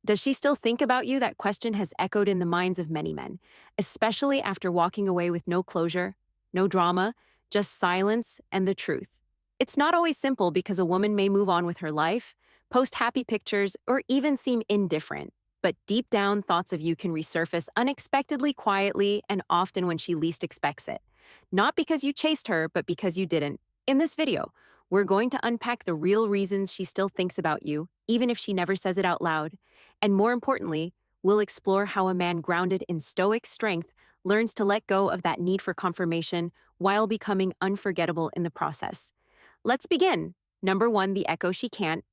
Does she still think about you? That question has echoed in the minds of many men, especially after walking away with no closure, no drama, just silence and the truth. It's not always simple because a woman may move on with her life, post happy pictures, or even seem indifferent. But deep down, thoughts of you can resurface unexpectedly, quietly, and often when she least expects it. Not because you chased her, but because you didn't. In this video, we're going to unpack the real reasons she still thinks about you, even if she never says it out loud. And more importantly, we'll explore how a man grounded in stoic strength learns to let go of that need for confirmation while becoming unforgettable in the process. Let's begin. Number one, the echo she can't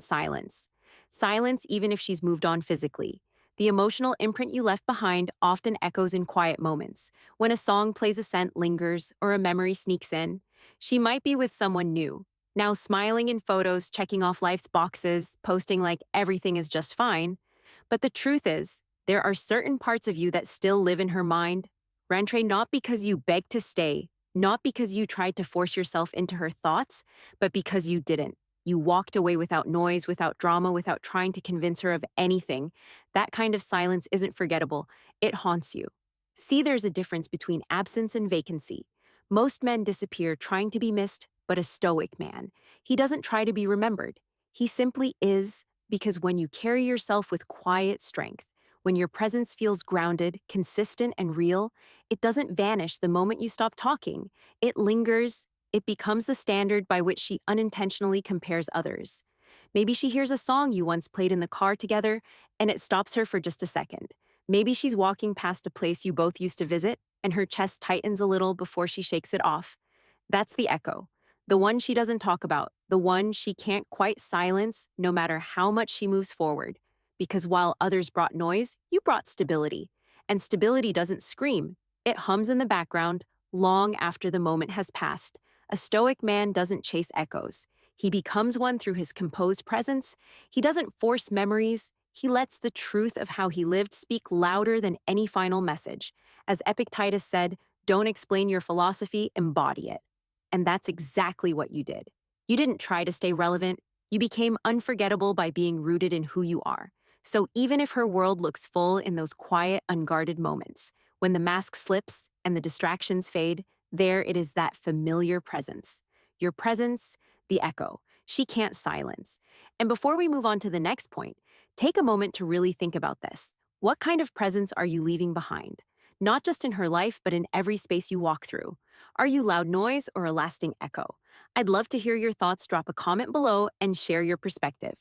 silence. Silence even if she's moved on physically. The emotional imprint you left behind often echoes in quiet moments. When a song plays, a scent lingers, or a memory sneaks in. She might be with someone new, now smiling in photos, checking off life's boxes, posting like everything is just fine. But the truth is, there are certain parts of you that still live in her mind. Rentre, not because you begged to stay, not because you tried to force yourself into her thoughts, but because you didn't. You walked away without noise, without drama, without trying to convince her of anything. That kind of silence isn't forgettable. It haunts you. See, there's a difference between absence and vacancy. Most men disappear trying to be missed, but a stoic man, he doesn't try to be remembered. He simply is, because when you carry yourself with quiet strength, when your presence feels grounded, consistent, and real, it doesn't vanish the moment you stop talking. It lingers. It becomes the standard by which she unintentionally compares others. Maybe she hears a song you once played in the car together, and it stops her for just a second. Maybe she's walking past a place you both used to visit, and her chest tightens a little before she shakes it off. That's the echo. The one she doesn't talk about, the one she can't quite silence no matter how much she moves forward. Because while others brought noise, you brought stability. And stability doesn't scream, it hums in the background long after the moment has passed. A stoic man doesn't chase echoes. He becomes one through his composed presence. He doesn't force memories. He lets the truth of how he lived speak louder than any final message. As Epictetus said, don't explain your philosophy, embody it. And that's exactly what you did. You didn't try to stay relevant. You became unforgettable by being rooted in who you are. So even if her world looks full in those quiet, unguarded moments, when the mask slips and the distractions fade, there it is, that familiar presence. Your presence, the echo. She can't silence. And before we move on to the next point, take a moment to really think about this. What kind of presence are you leaving behind? Not just in her life, but in every space you walk through. Are you loud noise or a lasting echo? I'd love to hear your thoughts. Drop a comment below and share your perspective.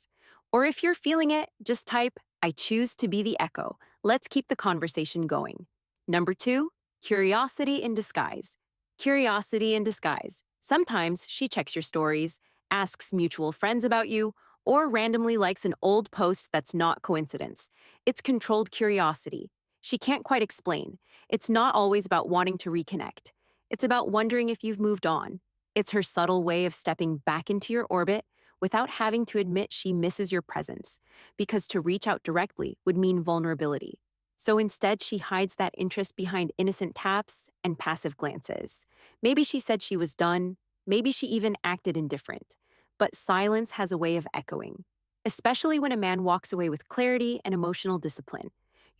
Or if you're feeling it, just type, I choose to be the echo. Let's keep the conversation going. Number two, curiosity in disguise. Curiosity in disguise. Sometimes she checks your stories, asks mutual friends about you, or randomly likes an old post that's not coincidence. It's controlled curiosity. She can't quite explain. It's not always about wanting to reconnect. It's about wondering if you've moved on. It's her subtle way of stepping back into your orbit without having to admit she misses your presence, because to reach out directly would mean vulnerability. So instead, she hides that interest behind innocent taps and passive glances. Maybe she said she was done. Maybe she even acted indifferent. But silence has a way of echoing, especially when a man walks away with clarity and emotional discipline.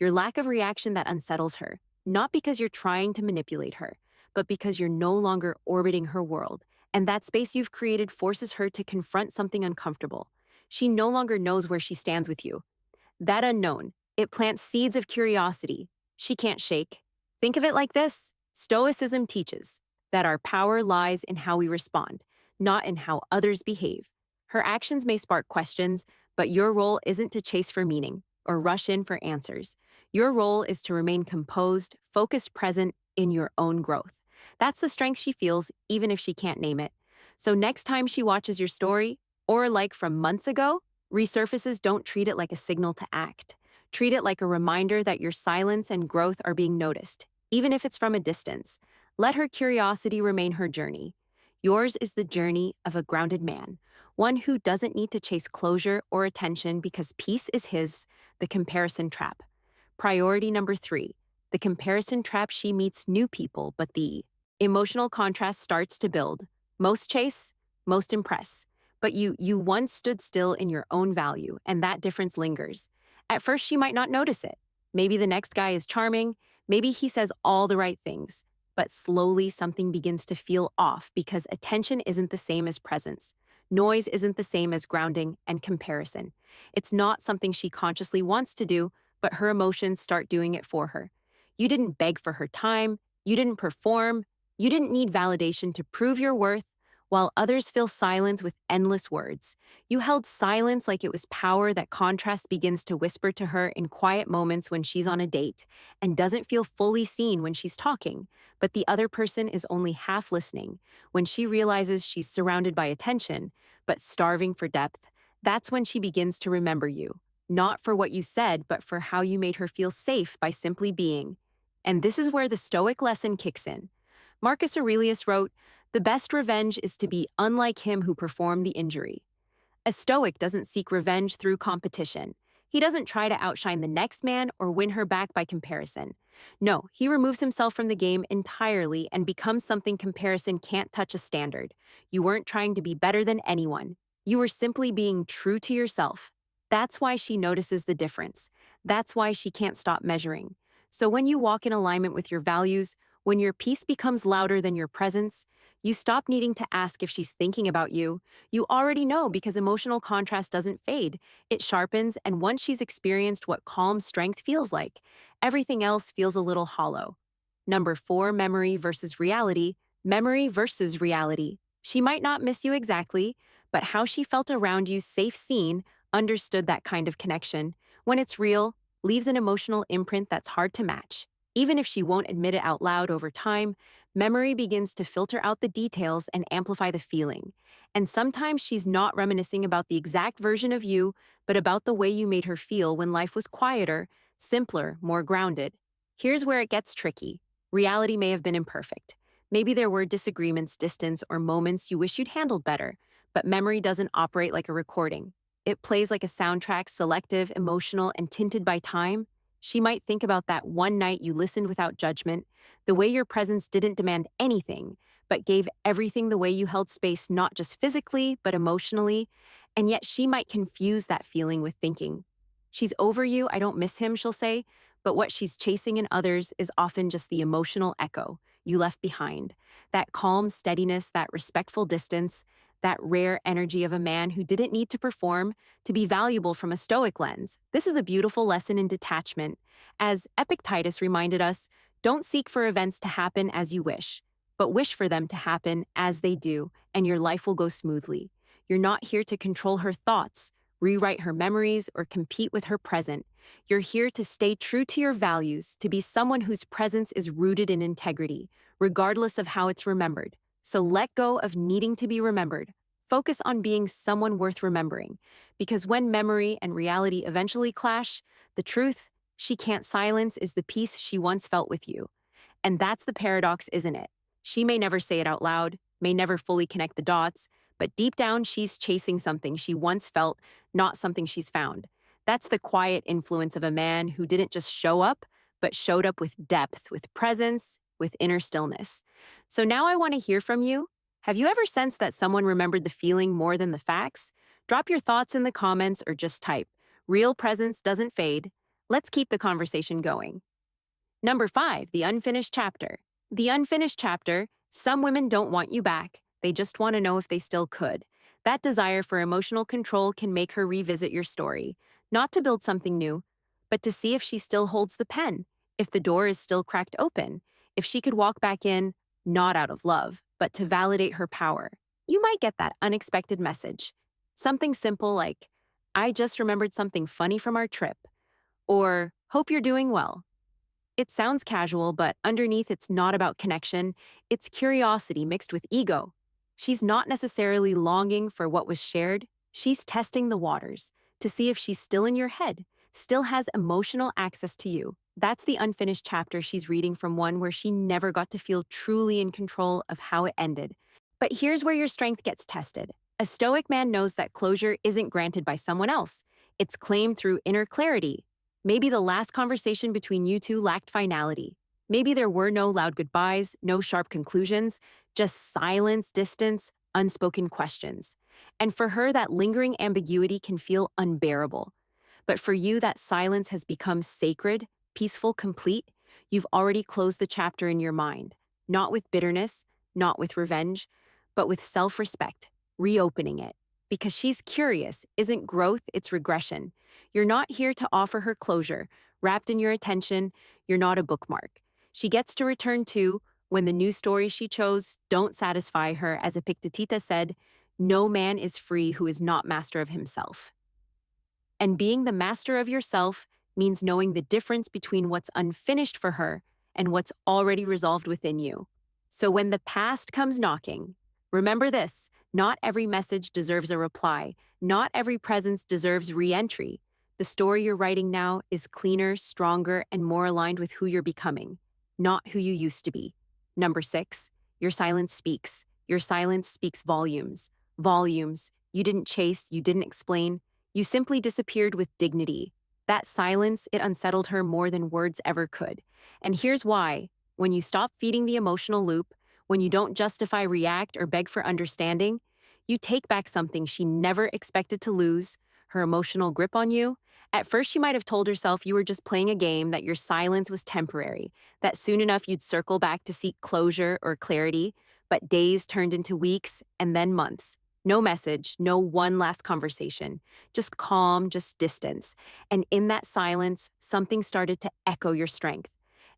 Your lack of reaction that unsettles her, not because you're trying to manipulate her, but because you're no longer orbiting her world. And that space you've created forces her to confront something uncomfortable. She no longer knows where she stands with you. That unknown, it plants seeds of curiosity she can't shake. Think of it like this. Stoicism teaches that our power lies in how we respond, not in how others behave. Her actions may spark questions, but your role isn't to chase for meaning or rush in for answers. Your role is to remain composed, focused, present in your own growth. That's the strength she feels, even if she can't name it. So next time she watches your story, or like from months ago, resurfaces, don't treat it like a signal to act. Treat it like a reminder that your silence and growth are being noticed, even if it's from a distance. Let her curiosity remain her journey. Yours is the journey of a grounded man, one who doesn't need to chase closure or attention because peace is his. The comparison trap. Priority number three, the comparison trap. She meets new people, but the emotional contrast starts to build. Most chase, most impress. but you once stood still in your own value, and that difference lingers. At first, she might not notice it. Maybe the next guy is charming, maybe he says all the right things, but slowly something begins to feel off because attention isn't the same as presence. Noise isn't the same as grounding and comparison. It's not something she consciously wants to do, but her emotions start doing it for her. You didn't beg for her time, you didn't perform, you didn't need validation to prove your worth, while others fill silence with endless words. You held silence like it was power that contrast begins to whisper to her in quiet moments when she's on a date and doesn't feel fully seen when she's talking, but the other person is only half listening. When she realizes she's surrounded by attention, but starving for depth, that's when she begins to remember you. Not for what you said, but for how you made her feel safe by simply being. And this is where the Stoic lesson kicks in. Marcus Aurelius wrote, "The best revenge is to be unlike him who performed the injury." A Stoic doesn't seek revenge through competition. He doesn't try to outshine the next man or win her back by comparison. No, he removes himself from the game entirely and becomes something comparison can't touch: a standard. You weren't trying to be better than anyone. You were simply being true to yourself. That's why she notices the difference. That's why she can't stop measuring. So when you walk in alignment with your values, when your peace becomes louder than your presence, you stop needing to ask if she's thinking about you. You already know because emotional contrast doesn't fade. It sharpens, and once she's experienced what calm strength feels like, everything else feels a little hollow. Number 4, memory versus reality. Memory versus reality. She might not miss you exactly, but how she felt around you, safe, seen, understood that kind of connection. When it's real, leaves an emotional imprint that's hard to match. Even if she won't admit it out loud, over time, memory begins to filter out the details and amplify the feeling. And sometimes she's not reminiscing about the exact version of you, but about the way you made her feel when life was quieter, simpler, more grounded. Here's where it gets tricky. Reality may have been imperfect. Maybe there were disagreements, distance, or moments you wish you'd handled better, but memory doesn't operate like a recording. It plays like a soundtrack, selective, emotional, and tinted by time. She might think about that one night you listened without judgment, the way your presence didn't demand anything, but gave everything, the way you held space not just physically, but emotionally, and yet she might confuse that feeling with thinking. She's over you, I don't miss him, she'll say, but what she's chasing in others is often just the emotional echo you left behind. That calm steadiness, that respectful distance, that rare energy of a man who didn't need to perform to be valuable from a Stoic lens. This is a beautiful lesson in detachment. As Epictetus reminded us, don't seek for events to happen as you wish, but wish for them to happen as they do, and your life will go smoothly. You're not here to control her thoughts, rewrite her memories, or compete with her present. You're here to stay true to your values, to be someone whose presence is rooted in integrity, regardless of how it's remembered. So let go of needing to be remembered. Focus on being someone worth remembering. Because when memory and reality eventually clash, the truth she can't silence is the peace she once felt with you. And that's the paradox, isn't it? She may never say it out loud, may never fully connect the dots, but deep down she's chasing something she once felt, not something she's found. That's the quiet influence of a man who didn't just show up, but showed up with depth, with presence, with inner stillness. So now I want to hear from you. Have you ever sensed that someone remembered the feeling more than the facts? Drop your thoughts in the comments or just type, "Real presence doesn't fade." Let's keep the conversation going. Number 5, the unfinished chapter. The unfinished chapter: some women don't want you back. They just want to know if they still could. That desire for emotional control can make her revisit your story, not to build something new, but to see if she still holds the pen, if the door is still cracked open, if she could walk back in, not out of love, but to validate her power. You might get that unexpected message. Something simple like, "I just remembered something funny from our trip," or "Hope you're doing well." It sounds casual, but underneath it's not about connection, it's curiosity mixed with ego. She's not necessarily longing for what was shared, she's testing the waters to see if she's still in your head, still has emotional access to you. That's the unfinished chapter she's reading from, one where she never got to feel truly in control of how it ended. But here's where your strength gets tested. A Stoic man knows that closure isn't granted by someone else. It's claimed through inner clarity. Maybe the last conversation between you two lacked finality. Maybe there were no loud goodbyes, no sharp conclusions, just silence, distance, unspoken questions. And for her, that lingering ambiguity can feel unbearable. But for you, that silence has become sacred, peaceful, complete. You've already closed the chapter in your mind, not with bitterness, not with revenge, but with self respect, reopening it. Because she's curious, isn't growth, it's regression. You're not here to offer her closure, wrapped in your attention, you're not a bookmark. She gets to return to when the new stories she chose don't satisfy her, as Epictetus said, no man is free who is not master of himself. And being the master of yourself means knowing the difference between what's unfinished for her and what's already resolved within you. So when the past comes knocking, remember this: not every message deserves a reply, not every presence deserves re entry. The story you're writing now is cleaner, stronger, and more aligned with who you're becoming, not who you used to be. Number 6, your silence speaks. Your silence speaks volumes. Volumes. You didn't chase, you didn't explain, you simply disappeared with dignity. That silence, it unsettled her more than words ever could. And here's why. When you stop feeding the emotional loop, when you don't justify, react, or beg for understanding, you take back something she never expected to lose: her emotional grip on you. At first, she might have told herself you were just playing a game, that your silence was temporary, that soon enough you'd circle back to seek closure or clarity. But days turned into weeks and then months. No message, no one last conversation, just calm, just distance. And in that silence, something started to echo your strength.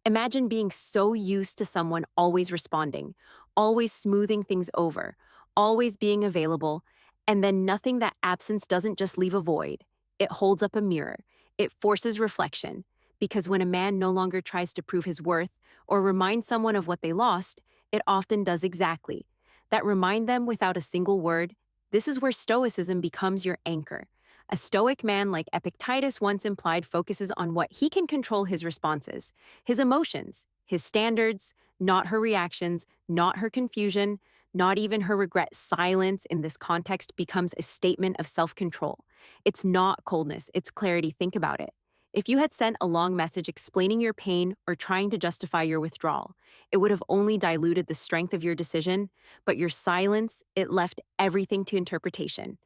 Imagine being so used to someone always responding, always smoothing things over, always being available, and then nothing. That absence doesn't just leave a void, it holds up a mirror. It forces reflection. Because when a man no longer tries to prove his worth or remind someone of what they lost, it often does exactly that: remind them without a single word. This is where Stoicism becomes your anchor. A Stoic man like Epictetus once implied focuses on what he can control: his responses, his emotions, his standards, not her reactions, not her confusion, not even her regret. Silence in this context becomes a statement of self-control. It's not coldness, it's clarity. Think about it. If you had sent a long message explaining your pain or trying to justify your withdrawal, it would have only diluted the strength of your decision. But your silence, it left everything to interpretation.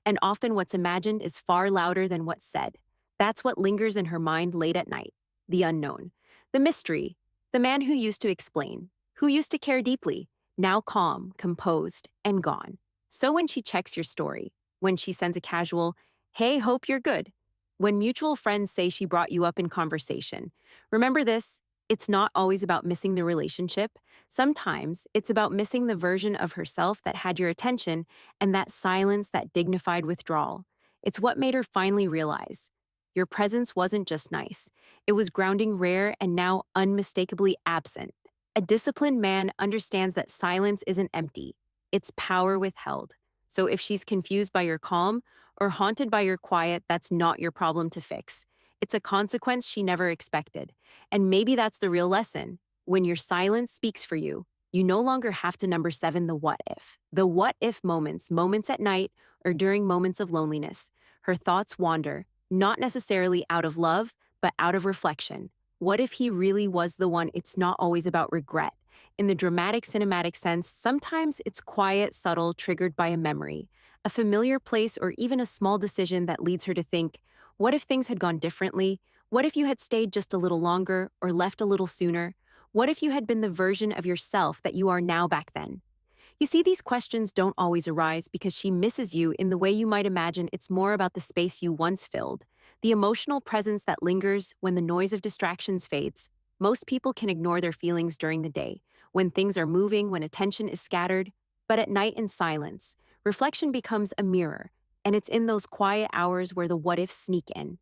And often what's imagined is far louder than what's said. That's what lingers in her mind late at night: the unknown, the mystery, the man who used to explain, who used to care deeply, now calm, composed, and gone. So when she checks your story, when she sends a casual, "Hey, hope you're good," when mutual friends say she brought you up in conversation, remember this: it's not always about missing the relationship. Sometimes it's about missing the version of herself that had your attention, and that silence, that dignified withdrawal. It's what made her finally realize your presence wasn't just nice, it was grounding, rare, and now unmistakably absent. A disciplined man understands that silence isn't empty, it's power withheld. So if she's confused by your calm or haunted by your quiet, that's not your problem to fix. It's a consequence she never expected. And maybe that's the real lesson. When your silence speaks for you, you no longer have to number 7 the what if. The what if moments, moments at night or during moments of loneliness. Her thoughts wander, not necessarily out of love, but out of reflection. What if he really was the one? It's not always about regret. In the dramatic, cinematic sense, sometimes it's quiet, subtle, triggered by a memory, a familiar place, or even a small decision that leads her to think, what if things had gone differently? What if you had stayed just a little longer or left a little sooner? What if you had been the version of yourself that you are now back then? You see, these questions don't always arise because she misses you in the way you might imagine. It's more about the space you once filled, the emotional presence that lingers when the noise of distractions fades. Most people can ignore their feelings during the day, when things are moving, when attention is scattered. But at night, in silence, reflection becomes a mirror, and it's in those quiet hours where the what-ifs sneak in.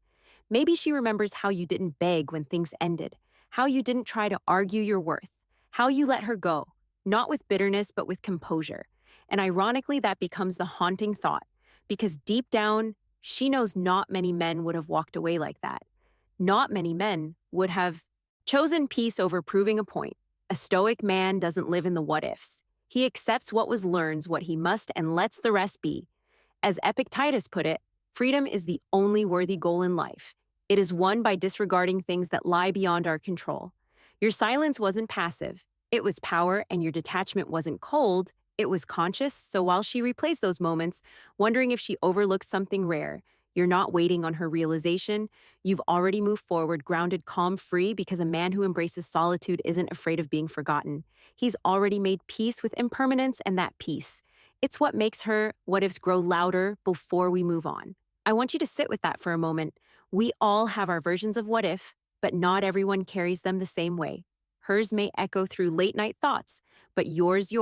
Maybe she remembers how you didn't beg when things ended, how you didn't try to argue your worth, how you let her go, not with bitterness, but with composure. And ironically, that becomes the haunting thought, because deep down, she knows not many men would have walked away like that. Not many men would have chosen peace over proving a point. A stoic man doesn't live in the what-ifs. He accepts what was, learns what he must, and lets the rest be. As Epictetus put it, freedom is the only worthy goal in life. It is won by disregarding things that lie beyond our control. Your silence wasn't passive. It was power, and your detachment wasn't cold. It was conscious, so while she replays those moments, wondering if she overlooked something rare, you're not waiting on her realization. You've already moved forward, grounded, calm, free, because a man who embraces solitude isn't afraid of being forgotten. He's already made peace with impermanence and that peace. It's what makes her what ifs grow louder before we move on. I want you to sit with that for a moment. We all have our versions of what if, but not everyone carries them the same way. Hers may echo through late night thoughts, but yours,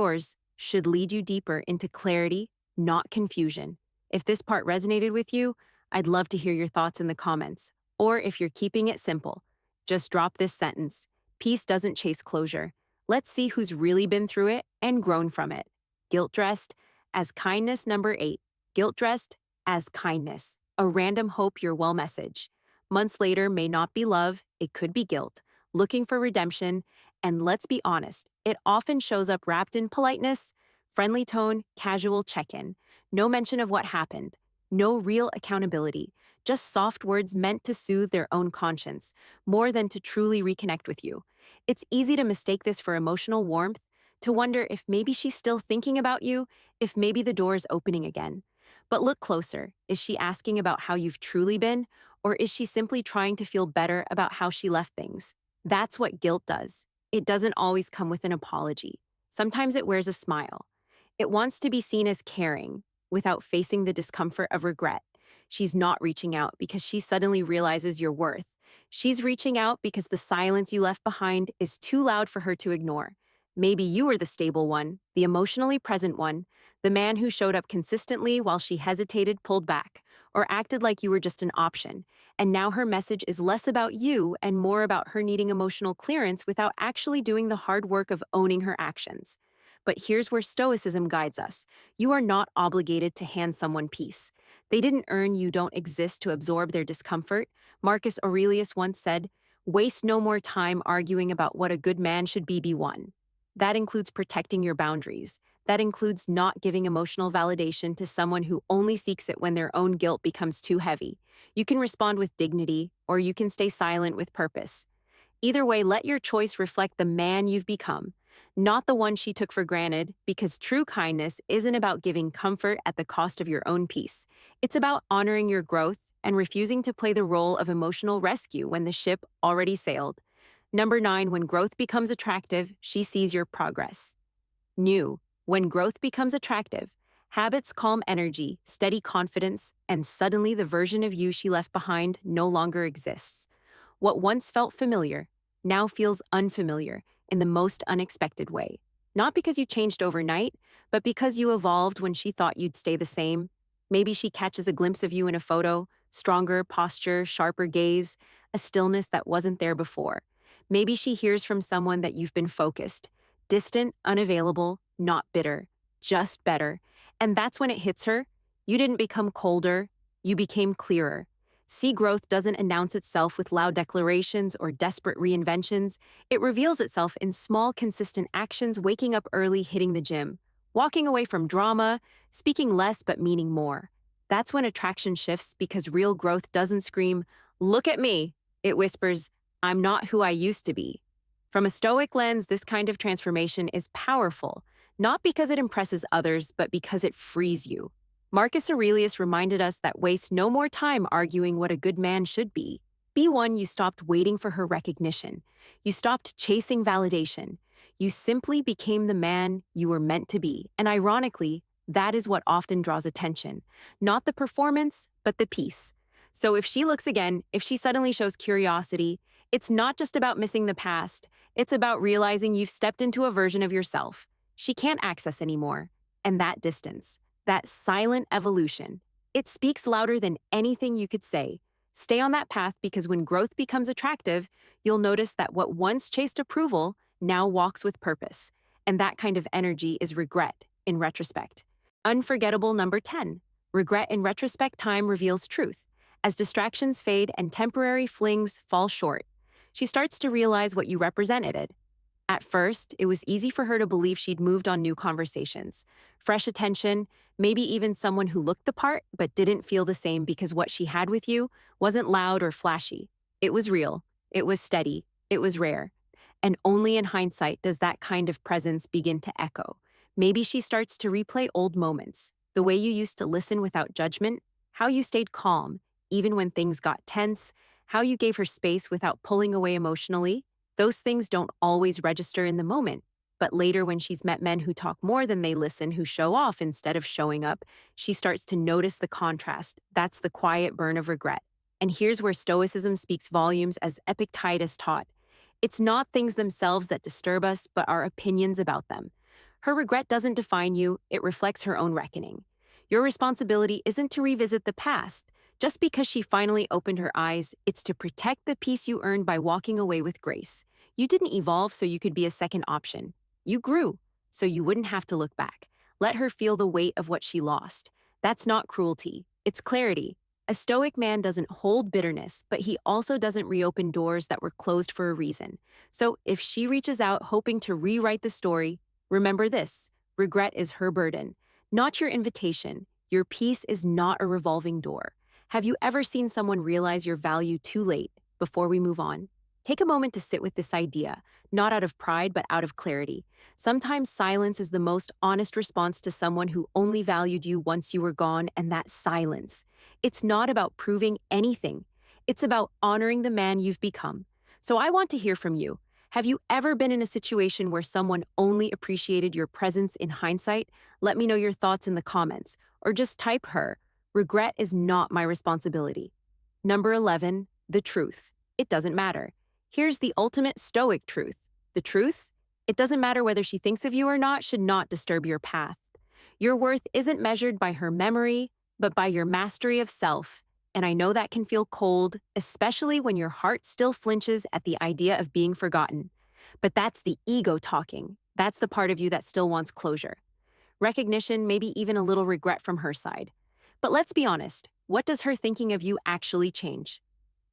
should lead you deeper into clarity, not confusion. If this part resonated with you, I'd love to hear your thoughts in the comments. Or if you're keeping it simple, just drop this sentence: peace doesn't chase closure. Let's see who's really been through it and grown from it. Guilt dressed as kindness. Number 8. Guilt dressed as kindness. A random hope you're well message. Months later may not be love, it could be guilt, looking for redemption, and let's be honest, it often shows up wrapped in politeness, friendly tone, casual check-in. No mention of what happened. No real accountability, just soft words meant to soothe their own conscience, more than to truly reconnect with you. It's easy to mistake this for emotional warmth, to wonder if maybe she's still thinking about you, if maybe the door is opening again. But look closer. Is she asking about how you've truly been, or is she simply trying to feel better about how she left things? That's what guilt does. It doesn't always come with an apology. Sometimes it wears a smile. It wants to be seen as caring, without facing the discomfort of regret. She's not reaching out because she suddenly realizes your worth. She's reaching out because the silence you left behind is too loud for her to ignore. Maybe you were the stable one, the emotionally present one, the man who showed up consistently while she hesitated, pulled back, or acted like you were just an option. And now her message is less about you and more about her needing emotional clearance without actually doing the hard work of owning her actions. But here's where Stoicism guides us. You are not obligated to hand someone peace. They didn't earn you don't exist to absorb their discomfort. Marcus Aurelius once said, "Waste no more time arguing about what a good man should be one." That includes protecting your boundaries. That includes not giving emotional validation to someone who only seeks it when their own guilt becomes too heavy. You can respond with dignity, or you can stay silent with purpose. Either way, let your choice reflect the man you've become, not the one she took for granted, because true kindness isn't about giving comfort at the cost of your own peace. It's about honoring your growth and refusing to play the role of emotional rescue when the ship already sailed. Number 9, when growth becomes attractive, she sees your progress. New, when growth becomes attractive, habits calm energy, steady confidence, and suddenly the version of you she left behind no longer exists. What once felt familiar now feels unfamiliar in the most unexpected way. Not because you changed overnight, but because you evolved when she thought you'd stay the same. Maybe she catches a glimpse of you in a photo, stronger posture, sharper gaze, a stillness that wasn't there before. Maybe she hears from someone that you've been focused, distant, unavailable, not bitter, just better. And that's when it hits her. You didn't become colder, you became clearer. See, growth doesn't announce itself with loud declarations or desperate reinventions. It reveals itself in small, consistent actions: waking up early, hitting the gym, walking away from drama, speaking less but meaning more. That's when attraction shifts, because real growth doesn't scream, "Look at me." It whispers, "I'm not who I used to be." From a Stoic lens, this kind of transformation is powerful, not because it impresses others, but because it frees you. Marcus Aurelius reminded us that waste no more time arguing what a good man should be. Be one. You stopped waiting for her recognition. You stopped chasing validation. You simply became the man you were meant to be. And ironically, that is what often draws attention. Not the performance, but the peace. So if she looks again, if she suddenly shows curiosity, it's not just about missing the past. It's about realizing you've stepped into a version of yourself she can't access anymore. And that distance, that silent evolution, it speaks louder than anything you could say. Stay on that path, because when growth becomes attractive, you'll notice that what once chased approval now walks with purpose. And that kind of energy is regret in retrospect. Unforgettable. Number 10. Regret in retrospect. Time reveals truth. As distractions fade and temporary flings fall short, she starts to realize what you represented. At first, it was easy for her to believe she'd moved on. New conversations, fresh attention, maybe even someone who looked the part but didn't feel the same, because what she had with you wasn't loud or flashy. It was real, it was steady, it was rare. And only in hindsight does that kind of presence begin to echo. Maybe she starts to replay old moments, the way you used to listen without judgment, how you stayed calm, even when things got tense, how you gave her space without pulling away emotionally. Those things don't always register in the moment, but later when she's met men who talk more than they listen, who show off instead of showing up, she starts to notice the contrast. That's the quiet burn of regret. And here's where Stoicism speaks volumes, as Epictetus taught. It's not things themselves that disturb us, but our opinions about them. Her regret doesn't define you, it reflects her own reckoning. Your responsibility isn't to revisit the past. Just because she finally opened her eyes, it's to protect the peace you earned by walking away with grace. You didn't evolve so you could be a second option. You grew so you wouldn't have to look back. Let her feel the weight of what she lost. That's not cruelty, it's clarity. A stoic man doesn't hold bitterness, but he also doesn't reopen doors that were closed for a reason. So if she reaches out hoping to rewrite the story, remember this: regret is her burden, not your invitation. Your peace is not a revolving door. Have you ever seen someone realize your value too late? Before we move on, take a moment to sit with this idea, not out of pride, but out of clarity. Sometimes silence is the most honest response to someone who only valued you once you were gone, and that silence. It's not about proving anything. It's about honoring the man you've become. So I want to hear from you. Have you ever been in a situation where someone only appreciated your presence in hindsight? Let me know your thoughts in the comments, or just type her. Regret is not my responsibility. Number 11, the truth. It doesn't matter. Here's the ultimate stoic truth. The truth? It doesn't matter whether she thinks of you or not, should not disturb your path. Your worth isn't measured by her memory, but by your mastery of self. And I know that can feel cold, especially when your heart still flinches at the idea of being forgotten. But that's the ego talking. That's the part of you that still wants closure. Recognition, maybe even a little regret from her side. But let's be honest, what does her thinking of you actually change?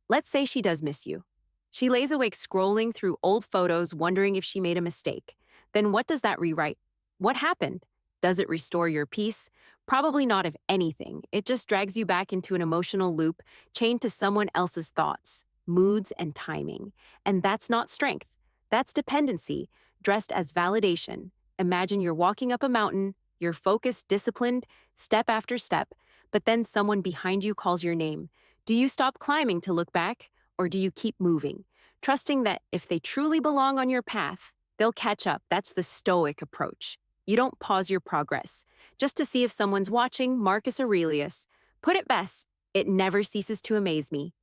Let's say she does miss you. She lays awake scrolling through old photos, wondering if she made a mistake. Then what does that rewrite? What happened? Does it restore your peace? Probably not, if anything. It just drags you back into an emotional loop, chained to someone else's thoughts, moods, and timing. And that's not strength. That's dependency, dressed as validation. Imagine you're walking up a mountain, you're focused, disciplined, step after step, but then someone behind you calls your name. Do you stop climbing to look back, or do you keep moving, trusting that if they truly belong on your path, they'll catch up? That's the stoic approach. You don't pause your progress just to see if someone's watching. Marcus Aurelius put it best: it never ceases to amaze me.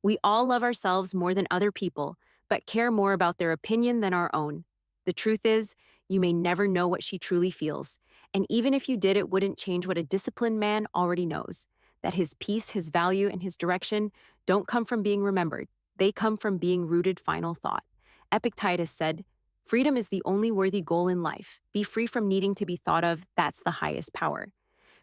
We all love ourselves more than other people, but care more about their opinion than our own. The truth is, you may never know what she truly feels, and even if you did, it wouldn't change what a disciplined man already knows: that his peace, his value, and his direction don't come from being remembered. They come from being rooted. Final thought. Epictetus said, "Freedom is the only worthy goal in life. Be free from needing to be thought of. That's the highest power."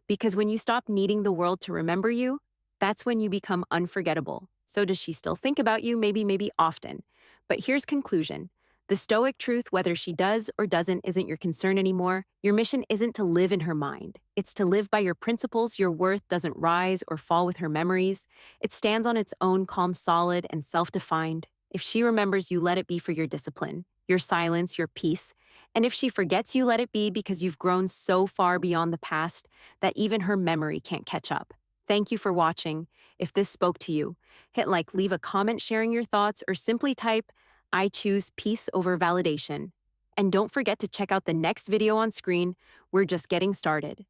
Because when you stop needing the world to remember you, that's when you become unforgettable. So does she still think about you? Maybe often. But here's conclusion. The stoic truth, whether she does or doesn't, isn't your concern anymore. Your mission isn't to live in her mind. It's to live by your principles. Your worth doesn't rise or fall with her memories. It stands on its own, calm, solid, and self-defined. If she remembers you, let it be for your discipline, your silence, your peace. And if she forgets you, let it be because you've grown so far beyond the past that even her memory can't catch up. Thank you for watching. If this spoke to you, hit like, leave a comment sharing your thoughts, or simply type, "I choose peace over validation." And don't forget to check out the next video on screen. We're just getting started.